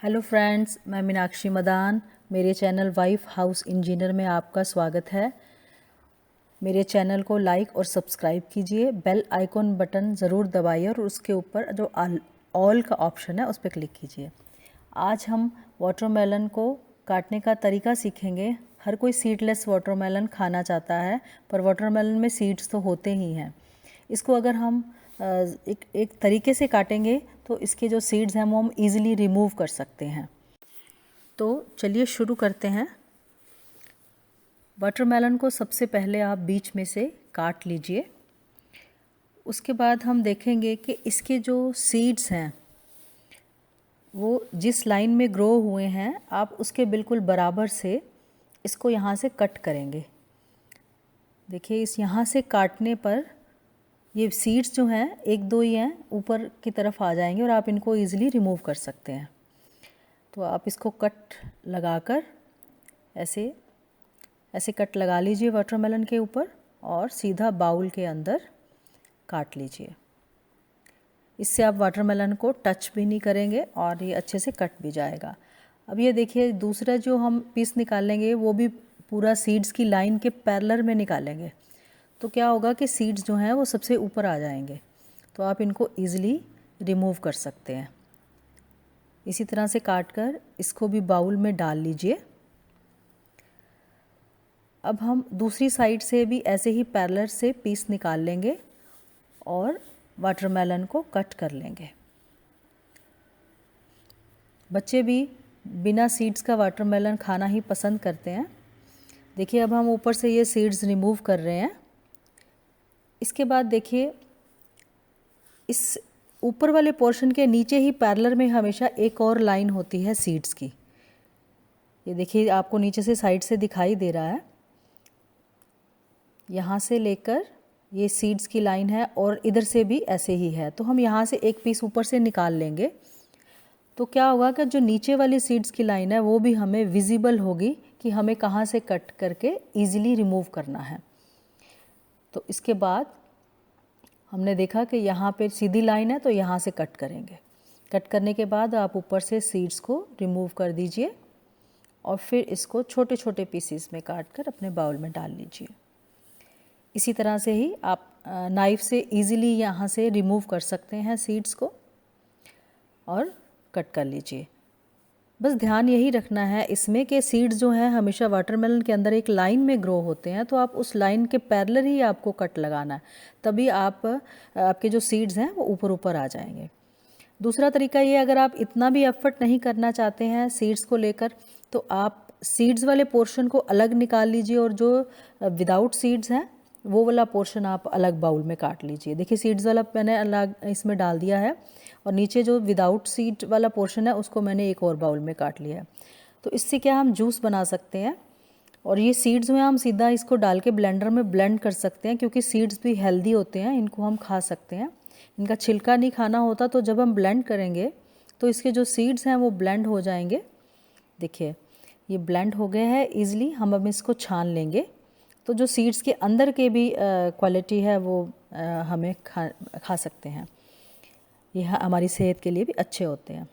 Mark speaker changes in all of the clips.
Speaker 1: Hello friends, मैं मीनाक्षी मदान। मेरे channel wife house engineer में आपका स्वागत है। मेरे चैनल को लाइक और सब्सक्राइब कीजिए, बेल आइकॉन बटन ज़रूर दबाइए और उसके ऊपर जो ऑल का ऑप्शन है उस पर क्लिक कीजिए। आज हम वाटरमेलन को काटने का तरीका सीखेंगे। हर कोई सीडलेस वाटरमेलन खाना चाहता है, पर वाटरमेलन में सीड्स तो होते ही हैं। इसको अगर हम एक तरीके से काटेंगे तो इसके जो सीड्स हैं वो हम इजीली रिमूव कर सकते हैं। तो चलिए शुरू करते हैं। वाटरमेलन को सबसे पहले आप बीच में से काट लीजिए। उसके बाद हम देखेंगे कि इसके जो सीड्स हैं वो जिस लाइन में ग्रो हुए हैं, आप उसके बिल्कुल बराबर से इसको यहाँ से कट करेंगे। देखिए, इस यहाँ से काटने पर ये सीड्स जो हैं एक दो ही हैं, ऊपर की तरफ आ जाएंगे और आप इनको ईज़िली रिमूव कर सकते हैं। तो आप इसको कट लगाकर ऐसे ऐसे कट लगा लीजिए वाटरमेलन के ऊपर और सीधा बाउल के अंदर काट लीजिए। इससे आप वाटरमेलन को टच भी नहीं करेंगे और ये अच्छे से कट भी जाएगा। अब ये देखिए, दूसरा जो हम पीस निकालेंगे वो भी पूरा सीड्स की लाइन के पैरेलल में निकालेंगे। तो क्या होगा कि सीड्स जो हैं वो सबसे ऊपर आ जाएंगे, तो आप इनको ईज़िली रिमूव कर सकते हैं। इसी तरह से काटकर इसको भी बाउल में डाल लीजिए। अब हम दूसरी साइड से भी ऐसे ही पैरेलल से पीस निकाल लेंगे और वाटरमेलन को कट कर लेंगे। बच्चे भी बिना सीड्स का वाटरमेलन खाना ही पसंद करते हैं। देखिए, अब हम ऊपर से ये सीड्स रिमूव कर रहे हैं। इसके बाद देखिए, इस ऊपर वाले पोर्शन के नीचे ही पैरेलल में हमेशा एक और लाइन होती है सीड्स की। ये देखिए, आपको नीचे से साइड से दिखाई दे रहा है। यहाँ से लेकर ये सीड्स की लाइन है और इधर से भी ऐसे ही है। तो हम यहाँ से एक पीस ऊपर से निकाल लेंगे। तो क्या होगा कि जो नीचे वाली सीड्स की लाइन है वो भी हमें विजिबल होगी कि हमें कहाँ से कट करके ईज़िली रिमूव करना है। तो इसके बाद हमने देखा कि यहाँ पे सीधी लाइन है, तो यहाँ से कट करेंगे। कट करने के बाद आप ऊपर से सीड्स को रिमूव कर दीजिए और फिर इसको छोटे छोटे पीसीस में काट कर अपने बाउल में डाल लीजिए। इसी तरह से ही आप नाइफ़ से इजीली यहाँ से रिमूव कर सकते हैं सीड्स को और कट कर लीजिए। बस ध्यान यही रखना है इसमें कि सीड्स जो हैं हमेशा वाटरमेलन के अंदर एक लाइन में ग्रो होते हैं, तो आप उस लाइन के पैरेलल ही आपको कट लगाना है, तभी आपके जो सीड्स हैं वो ऊपर ऊपर आ जाएंगे। दूसरा तरीका ये, अगर आप इतना भी एफर्ट नहीं करना चाहते हैं सीड्स को लेकर, तो आप सीड्स वाले पोर्शन को अलग निकाल लीजिए और जो विदाउट सीड्स हैं वो वाला पोर्शन आप अलग बाउल में काट लीजिए। देखिए, सीड्स वाला मैंने अलग इसमें डाल दिया है और नीचे जो विदाउट सीड वाला पोर्शन है उसको मैंने एक और बाउल में काट लिया है। तो इससे क्या हम जूस बना सकते हैं। और ये सीड्स में हम सीधा इसको डाल के ब्लेंडर में ब्लेंड कर सकते हैं, क्योंकि सीड्स भी हेल्दी होते हैं, इनको हम खा सकते हैं। इनका छिलका नहीं खाना होता, तो जब हम ब्लेंड करेंगे तो इसके जो सीड्स हैं वो ब्लेंड हो जाएंगे। देखिए, ये ब्लेंड हो गए हैं ईज़िली। हम अब इसको छान लेंगे, तो जो सीड्स के अंदर के भी क्वालिटी है वो हमें खा सकते हैं। ये हमारी सेहत के लिए भी अच्छे होते हैं।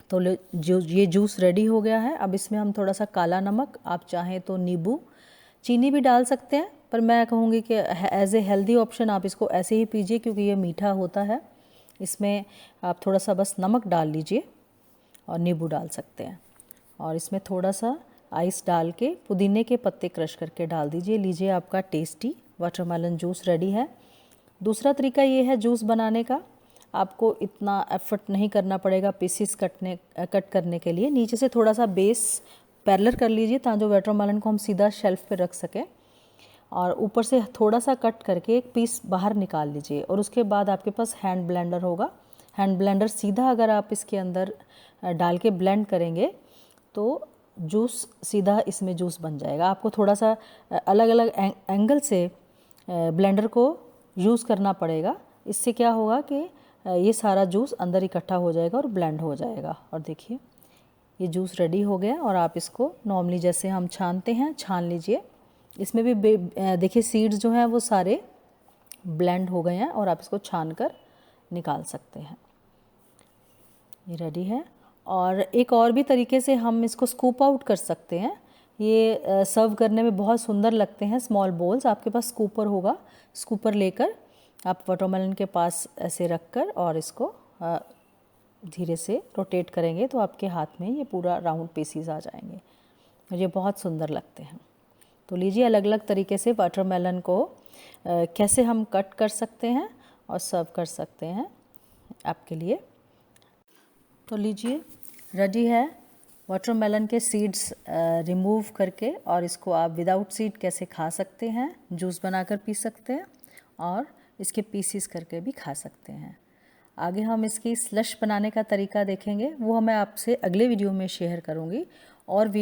Speaker 1: तो जो ये जूस रेडी हो गया है, अब इसमें हम थोड़ा सा काला नमक, आप चाहें तो नींबू, चीनी भी डाल सकते हैं, पर मैं कहूँगी कि एज ए हेल्दी ऑप्शन आप इसको ऐसे ही पीजिए, क्योंकि ये मीठा होता है। इसमें आप थोड़ा सा बस नमक डाल लीजिए और नींबू डाल सकते हैं, और इसमें थोड़ा सा आइस डाल के पुदीने के पत्ते क्रश करके डाल दीजिए। लीजिए, आपका टेस्टी वाटरमेलन जूस रेडी है। दूसरा तरीका ये है जूस बनाने का, आपको इतना एफर्ट नहीं करना पड़ेगा पीसीस कट करने के लिए। नीचे से थोड़ा सा बेस पैरेलल कर लीजिए ताकि जो वाटरमेलन को हम सीधा शेल्फ पे रख सकें, और ऊपर से थोड़ा सा कट करके एक पीस बाहर निकाल लीजिए। और उसके बाद आपके पास हैंड ब्लेंडर होगा। हैंड ब्लेंडर सीधा अगर आप इसके अंदर डाल के ब्लेंड करेंगे तो जूस सीधा इसमें जूस बन जाएगा। आपको थोड़ा सा अलग अलग एंगल से ब्लेंडर को यूज़ करना पड़ेगा। इससे क्या होगा कि ये सारा जूस अंदर इकट्ठा हो जाएगा और ब्लेंड हो जाएगा। और देखिए, ये जूस रेडी हो गया और आप इसको नॉर्मली जैसे हम छानते हैं छान लीजिए। इसमें भी देखिए, सीड्स जो हैं वो सारे ब्लेंड हो गए हैं और आप इसको छान कर निकाल सकते हैं। ये रेडी है। और एक और भी तरीके से हम इसको स्कूप आउट कर सकते हैं। ये सर्व करने में बहुत सुंदर लगते हैं स्मॉल बोल्स। आपके पास स्कूपर होगा, स्कूपर लेकर आप वाटरमेलन के पास ऐसे रख कर और इसको धीरे से रोटेट करेंगे तो आपके हाथ में ये पूरा राउंड पीसीज आ जाएंगे। मुझे बहुत सुंदर लगते हैं। तो लीजिए, अलग अलग तरीके से वाटरमेलन को कैसे हम कट कर सकते हैं और सर्व कर सकते हैं आपके लिए। तो लीजिए, रेडी है वाटरमेलन के सीड्स रिमूव करके, और इसको आप विदाउट सीड कैसे खा सकते हैं, जूस बनाकर पी सकते हैं और इसके पीसीस करके भी खा सकते हैं। आगे हम इसकी स्लश बनाने का तरीका देखेंगे, वो मैं आपसे अगले वीडियो में शेयर करूँगी। और